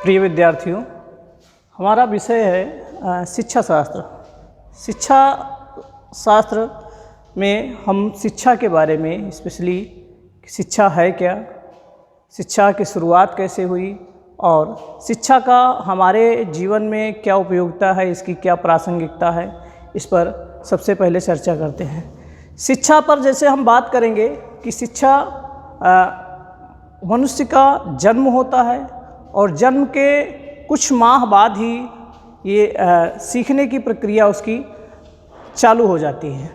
प्रिय विद्यार्थियों, हमारा विषय है शिक्षा शास्त्र। शिक्षा शास्त्र में हम शिक्षा के बारे में स्पेशली शिक्षा है क्या, शिक्षा की शुरुआत कैसे हुई और शिक्षा का हमारे जीवन में क्या उपयोगिता है, इसकी क्या प्रासंगिकता है, इस पर सबसे पहले चर्चा करते हैं। शिक्षा पर जैसे हम बात करेंगे कि शिक्षा मनुष्य का जन्म होता है और जन्म के कुछ माह बाद ही ये सीखने की प्रक्रिया उसकी चालू हो जाती है।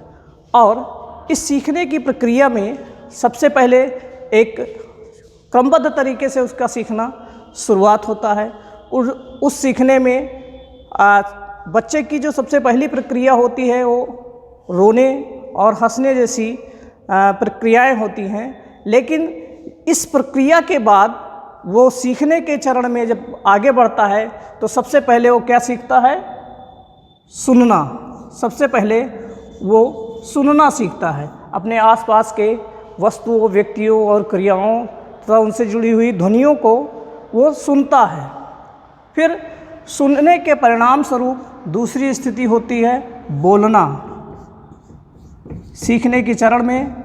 और इस सीखने की प्रक्रिया में सबसे पहले एक क्रमबद्ध तरीके से उसका सीखना शुरुआत होता है। उस सीखने में बच्चे की जो सबसे पहली प्रक्रिया होती है वो रोने और हंसने जैसी प्रक्रियाएं होती हैं। लेकिन इस प्रक्रिया के बाद वो सीखने के चरण में जब आगे बढ़ता है तो सबसे पहले वो क्या सीखता है? सुनना। सबसे पहले वो सुनना सीखता है। अपने आसपास के वस्तुओं, व्यक्तियों और क्रियाओं तथा उनसे जुड़ी हुई ध्वनियों को वो सुनता है। फिर सुनने के परिणाम स्वरूप दूसरी स्थिति होती है बोलना। सीखने के चरण में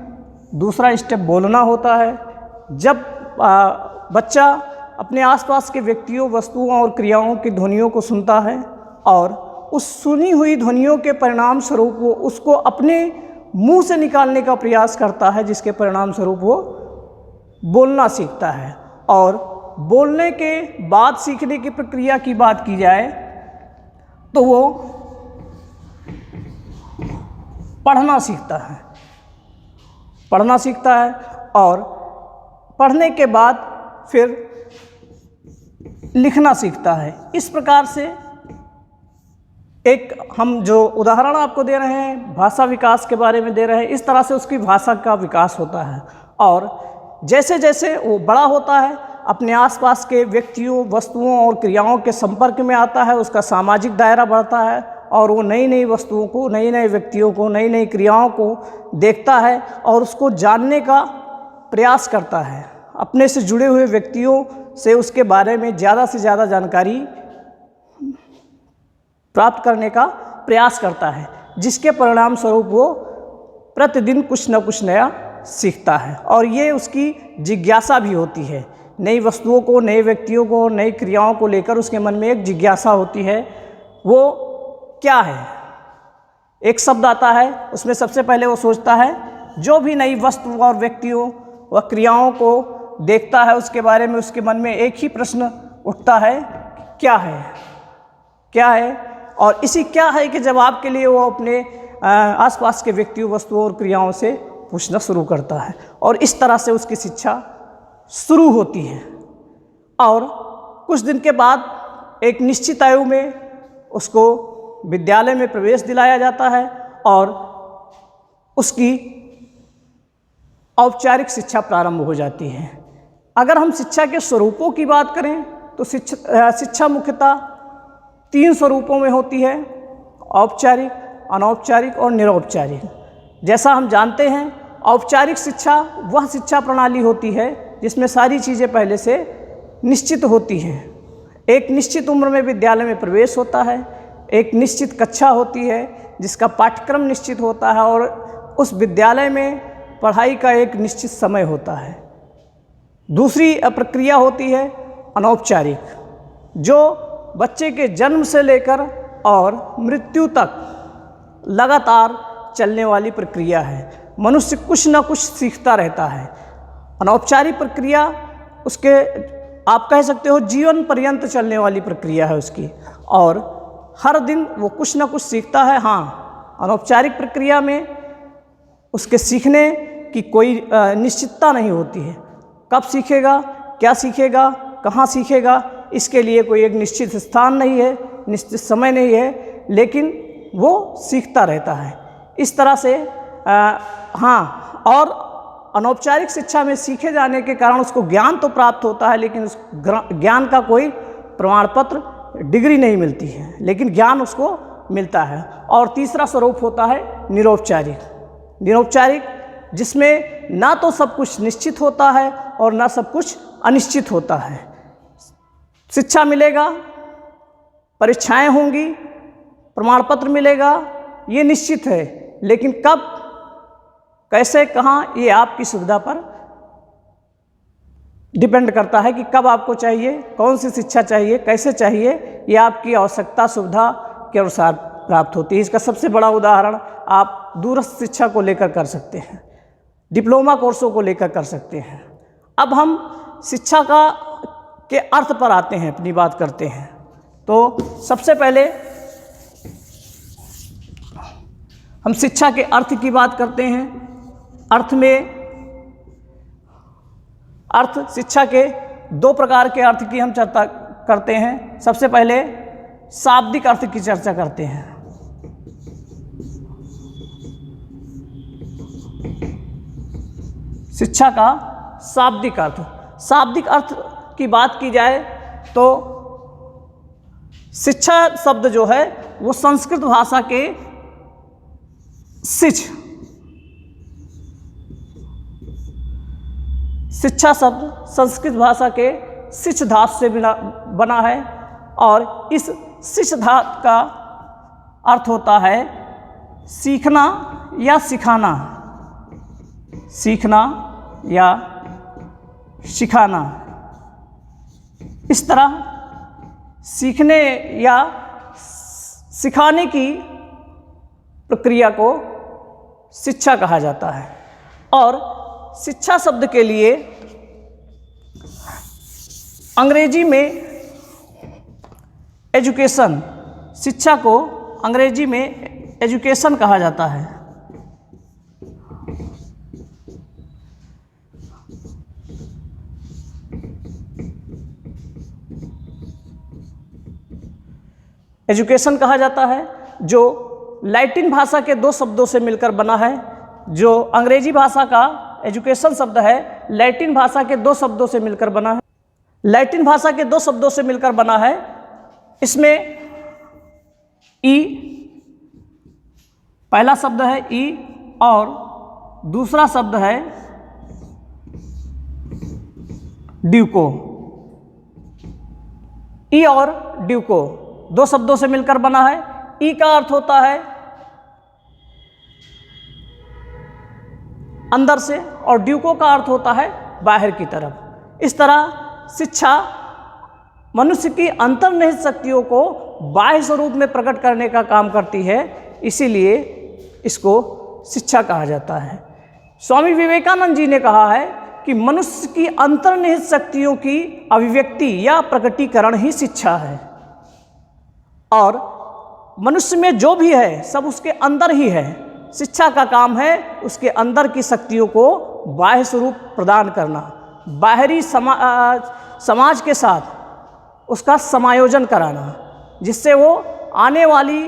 दूसरा स्टेप बोलना होता है। जब बच्चा अपने आसपास के व्यक्तियों, वस्तुओं और क्रियाओं की ध्वनियों को सुनता है और उस सुनी हुई ध्वनियों के परिणाम स्वरूप वो उसको अपने मुंह से निकालने का प्रयास करता है, जिसके परिणाम स्वरूप वो बोलना सीखता है। और बोलने के बाद सीखने की प्रक्रिया की बात की जाए तो वो पढ़ना सीखता है। पढ़ना सीखता है और पढ़ने के बाद फिर लिखना सीखता है। इस प्रकार से एक हम जो उदाहरण आपको दे रहे हैं भाषा विकास के बारे में दे रहे हैं, इस तरह से उसकी भाषा का विकास होता है। और जैसे जैसे वो बड़ा होता है, अपने आसपास के व्यक्तियों, वस्तुओं और क्रियाओं के संपर्क में आता है, उसका सामाजिक दायरा बढ़ता है और वो नई नई वस्तुओं को, नई नई व्यक्तियों को, नई नई क्रियाओं को देखता है और उसको जानने का प्रयास करता है। अपने से जुड़े हुए व्यक्तियों से उसके बारे में ज़्यादा से ज़्यादा जानकारी प्राप्त करने का प्रयास करता है, जिसके परिणाम स्वरूप वो प्रतिदिन कुछ न कुछ नया सीखता है। और ये उसकी जिज्ञासा भी होती है। नई वस्तुओं को, नए व्यक्तियों को, नई क्रियाओं को लेकर उसके मन में एक जिज्ञासा होती है। वो क्या है? एक शब्द आता है, उसमें सबसे पहले वो सोचता है, जो भी नई वस्तु और व्यक्तियों व क्रियाओं को देखता है उसके बारे में उसके मन में एक ही प्रश्न उठता है, क्या है? क्या है? और इसी क्या है के जवाब के लिए वो अपने आसपास के व्यक्तियों, वस्तुओं और क्रियाओं से पूछना शुरू करता है। और इस तरह से उसकी शिक्षा शुरू होती है। और कुछ दिन के बाद एक निश्चित आयु में उसको विद्यालय में प्रवेश दिलाया जाता है और उसकी औपचारिक शिक्षा प्रारंभ हो जाती है। अगर हम शिक्षा के स्वरूपों की बात करें तो शिक्षा मुख्यतः 3 स्वरूपों में होती है: औपचारिक, अनौपचारिक और निरौपचारिक। जैसा हम जानते हैं, औपचारिक शिक्षा वह शिक्षा प्रणाली होती है जिसमें सारी चीज़ें पहले से निश्चित होती हैं। एक निश्चित उम्र में विद्यालय में प्रवेश होता है, एक निश्चित कक्षा होती है जिसका पाठ्यक्रम निश्चित होता है और उस विद्यालय में पढ़ाई का एक निश्चित समय होता है। दूसरी प्रक्रिया होती है अनौपचारिक, जो बच्चे के जन्म से लेकर और मृत्यु तक लगातार चलने वाली प्रक्रिया है। मनुष्य कुछ न कुछ सीखता रहता है। अनौपचारिक प्रक्रिया उसके, आप कह सकते हो, जीवन पर्यंत चलने वाली प्रक्रिया है उसकी, और हर दिन वो कुछ न कुछ सीखता है। हाँ, अनौपचारिक प्रक्रिया में उसके सीखने की कोई निश्चितता नहीं होती है। कब सीखेगा, क्या सीखेगा, कहाँ सीखेगा, इसके लिए कोई एक निश्चित स्थान नहीं है, निश्चित समय नहीं है, लेकिन वो सीखता रहता है। इस तरह से हाँ, और अनौपचारिक शिक्षा में सीखे जाने के कारण उसको ज्ञान तो प्राप्त होता है, लेकिन उस ज्ञान का कोई प्रमाण पत्र, डिग्री नहीं मिलती है, लेकिन ज्ञान उसको मिलता है। और तीसरा स्वरूप होता है निरौपचारिक। निरौपचारिक जिसमें ना तो सब कुछ निश्चित होता है और ना सब कुछ अनिश्चित होता है। शिक्षा मिलेगा, परीक्षाएं होंगी, प्रमाण पत्र मिलेगा, ये निश्चित है। लेकिन कब, कैसे, कहाँ, ये आपकी सुविधा पर डिपेंड करता है कि कब आपको चाहिए, कौन सी शिक्षा चाहिए, कैसे चाहिए, ये आपकी आवश्यकता सुविधा के अनुसार प्राप्त होती है। इसका सबसे बड़ा उदाहरण आप दूरस्थ शिक्षा को लेकर कर सकते हैं, डिप्लोमा कोर्सों को लेकर कर सकते हैं। अब हम शिक्षा के अर्थ पर आते हैं, अपनी बात करते हैं। तो सबसे पहले हम शिक्षा के अर्थ की बात करते हैं। अर्थ शिक्षा के दो प्रकार के अर्थ की हम चर्चा करते हैं। सबसे पहले शाब्दिक अर्थ की चर्चा करते हैं। शिक्षा का शाब्दिक अर्थ, शाब्दिक अर्थ की बात की जाए तो शिक्षा शब्द जो है वो संस्कृत भाषा के शिक्षा शब्द संस्कृत भाषा के शिक्ष धातु से बना है और इस शिक्ष धातु का अर्थ होता है सीखना या सिखाना, सीखना या सिखाना। इस तरह सीखने या सिखाने की प्रक्रिया को शिक्षा कहा जाता है। और शिक्षा शब्द के लिए अंग्रेजी में एजुकेशन, शिक्षा को अंग्रेजी में एजुकेशन कहा जाता है। एजुकेशन कहा जाता है, जो लैटिन भाषा के दो शब्दों से मिलकर बना है। जो अंग्रेजी भाषा का एजुकेशन शब्द है, लैटिन भाषा के दो शब्दों से मिलकर बना है। लैटिन भाषा के दो शब्दों से मिलकर बना है। इसमें ई, पहला शब्द है ई और दूसरा शब्द है ड्यूको। ई और ड्यूको दो शब्दों से मिलकर बना है। ई का अर्थ होता है अंदर से और ड्यूको का अर्थ होता है बाहर की तरफ। इस तरह शिक्षा मनुष्य की अंतर्निहित शक्तियों को बाह्य स्वरूप में प्रकट करने का काम करती है, इसीलिए इसको शिक्षा कहा जाता है। स्वामी विवेकानंद जी ने कहा है कि मनुष्य की अंतर्निहित शक्तियों की अभिव्यक्ति या प्रकटीकरण ही शिक्षा है, और मनुष्य में जो भी है सब उसके अंदर ही है। शिक्षा का काम है उसके अंदर की शक्तियों को बाह्य स्वरूप प्रदान करना, बाहरी समाज के साथ उसका समायोजन कराना, जिससे वो आने वाली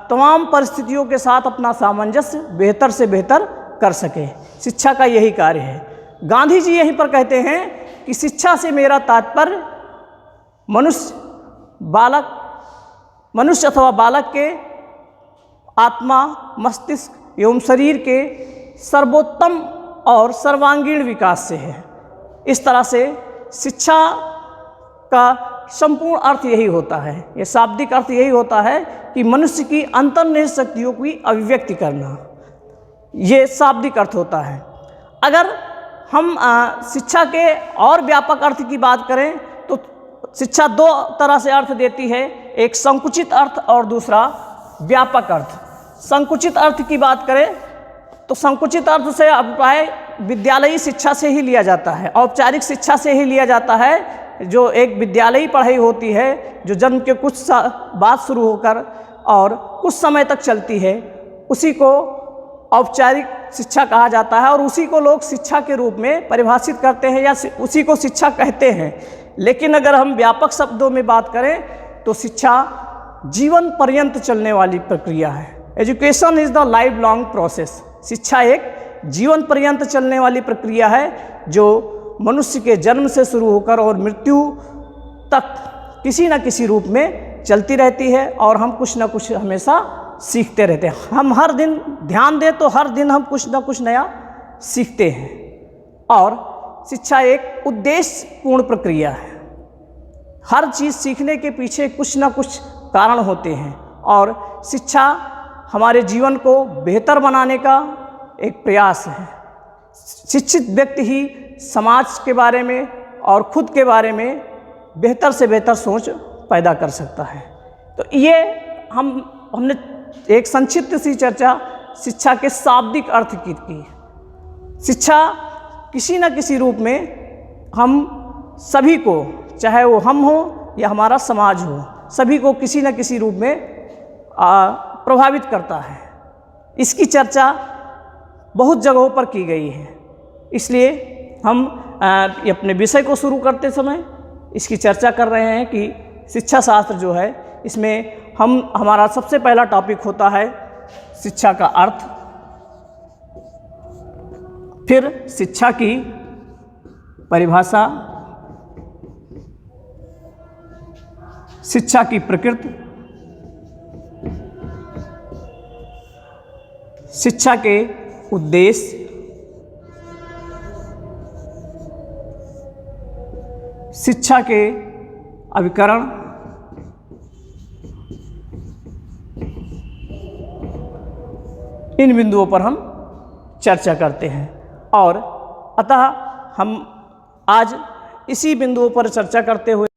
तमाम परिस्थितियों के साथ अपना सामंजस्य बेहतर से बेहतर कर सके। शिक्षा का यही कार्य है। गांधी जी यहीं पर कहते हैं कि शिक्षा से मेरा तात्पर्य मनुष्य अथवा बालक के आत्मा, मस्तिष्क एवं शरीर के सर्वोत्तम और सर्वांगीण विकास से है। इस तरह से शिक्षा का संपूर्ण अर्थ यही होता है, ये शाब्दिक अर्थ यही होता है कि मनुष्य की अंतर्निहित शक्तियों की अभिव्यक्ति करना, ये शाब्दिक अर्थ होता है। अगर हम शिक्षा के और व्यापक अर्थ की बात करें तो शिक्षा दो तरह से अर्थ देती है, एक संकुचित अर्थ और दूसरा व्यापक अर्थ। संकुचित अर्थ की बात करें तो संकुचित अर्थ से अभिप्राय विद्यालयी शिक्षा से ही लिया जाता है, औपचारिक शिक्षा से ही लिया जाता है। जो एक विद्यालयी पढ़ाई होती है, जो जन्म के कुछ बाद शुरू होकर और कुछ समय तक चलती है, उसी को औपचारिक शिक्षा कहा जाता है और उसी को लोग शिक्षा के रूप में परिभाषित करते हैं या उसी को शिक्षा कहते हैं। लेकिन अगर हम व्यापक शब्दों में बात करें तो शिक्षा जीवन पर्यंत चलने वाली प्रक्रिया है। Education is the life long process. शिक्षा एक जीवन पर्यंत चलने वाली प्रक्रिया है जो मनुष्य के जन्म से शुरू होकर और मृत्यु तक किसी न किसी रूप में चलती रहती है और हम कुछ न कुछ हमेशा सीखते रहते हैं। हम हर दिन ध्यान दें तो हर दिन हम कुछ न कुछ नया सीखते हैं और शिक्षा एक उद्देश्यपूर्ण प्रक्रिया है। हर चीज़ सीखने के पीछे कुछ ना कुछ कारण होते हैं और शिक्षा हमारे जीवन को बेहतर बनाने का एक प्रयास है। शिक्षित व्यक्ति ही समाज के बारे में और खुद के बारे में बेहतर से बेहतर सोच पैदा कर सकता है। तो ये हमने एक संक्षिप्त सी चर्चा शिक्षा के शाब्दिक अर्थ की शिक्षा किसी न किसी रूप में हम सभी को, चाहे वो हम हो या हमारा समाज हो, सभी को किसी न किसी रूप में प्रभावित करता है। इसकी चर्चा बहुत जगहों पर की गई है, इसलिए हम अपने विषय को शुरू करते समय इसकी चर्चा कर रहे हैं कि शिक्षा शास्त्र जो है, इसमें हमारा सबसे पहला टॉपिक होता है शिक्षा का अर्थ, फिर शिक्षा की परिभाषा, शिक्षा की प्रकृति, शिक्षा के उद्देश्य, शिक्षा के अभिकरण, इन बिंदुओं पर हम चर्चा करते हैं और अतः हम आज इसी बिंदुओं पर चर्चा करते हुए